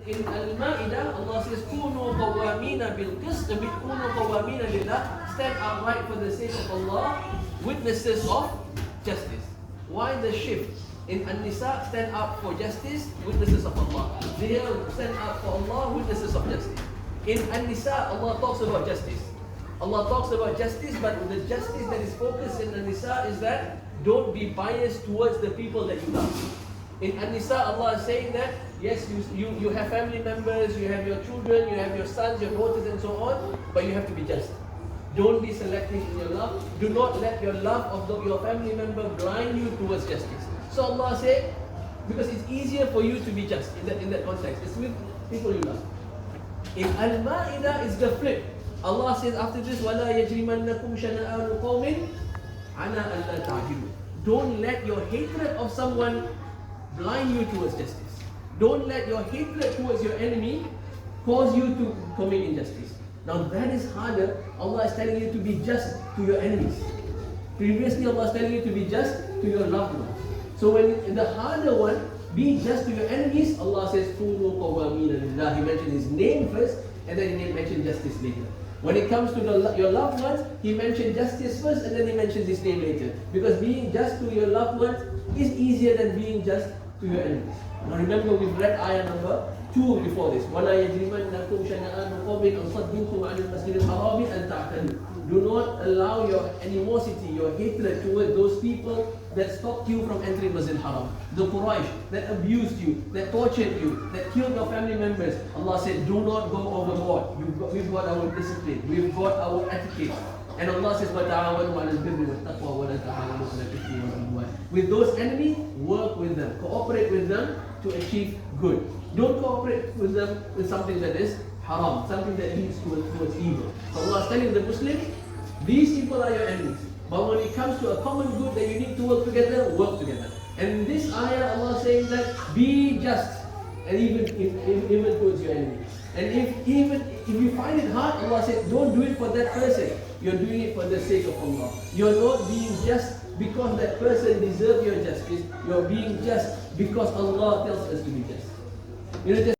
In Al-Ma'idah, Allah says, "Kunu qawwamina bil qist, kunu qawwamina lillah." Stand upright for the sake of Allah, witnesses of justice. Why the shift? In An-Nisa, stand up for justice, witnesses of Allah. Here, stand up for Allah, witnesses of justice. In An-Nisa, Allah talks about justice. Allah talks about justice, but the justice that is focused in An-Nisa is that don't be biased towards the people that you love. In An-Nisa, Allah is saying that yes, you have family members, you have your children, you have your sons, your daughters and so on, but you have to be just. Don't be selective in your love. Do not let your love of your family member blind you towards justice. So Allah said, because it's easier for you to be just in that context. It's with people you love. In Al-Ma'idah, it's the flip. Allah says after this, وَلَا يَجْرِمَنَّكُمْ شَنَآنُ قَوْمٍ عَلَىٰ أَلَّا تَعْدِلُوا. Don't let your hatred of someone blind you towards justice. Don't let your hatred towards your enemy cause you to commit injustice. Now that is harder. Allah is telling you to be just to your enemies. Previously Allah is telling you to be just to your loved ones. So when in the harder one, be just to your enemies, Allah says, "Kunu qawwamina lillah." He mentioned His name first, and then He mentioned justice later. When it comes to your loved ones, He mentioned justice first, and then He mentions His name later. Because being just to your loved ones is easier than being just to your enemies. Now remember, we've read ayah number 2 before this. وَلَا يَجْرِمَنَّكُمْ شَنَآنُ قَوْمٍ أَنْ صَدُّوكُمْ عَنِ الْمَسْجِدِ الْحَرَامِ أَنْ تَعْتَدُوا. Do not allow your animosity, your hatred towards those people that stopped you from entering Masjid Haram. The Quraysh that abused you, that tortured you, that killed your family members. Allah said, do not go overboard. We've got our discipline, we've got our etiquette. And Allah says, وَتَعَاوَنُوا عَلَى الْبِرِّ وَالتَّقْوَى وَلَا تَعَاوَنُوا عَلَى الْإِثْمِ وَالْعُدْوَانِ. With those enemies, work with them, cooperate with them to achieve good. Don't cooperate with them with something that is haram, something that leads towards evil. So Allah is telling the Muslim, these people are your enemies. But when it comes to a common good that you need to work together, work together. And in this ayah, Allah is saying that be just, and even towards your enemy. And if you find it hard, Allah said, don't do it for that person. You're doing it for the sake of Allah. You're not being just because that person deserves your justice. You're being just because Allah tells us to be just. You know, just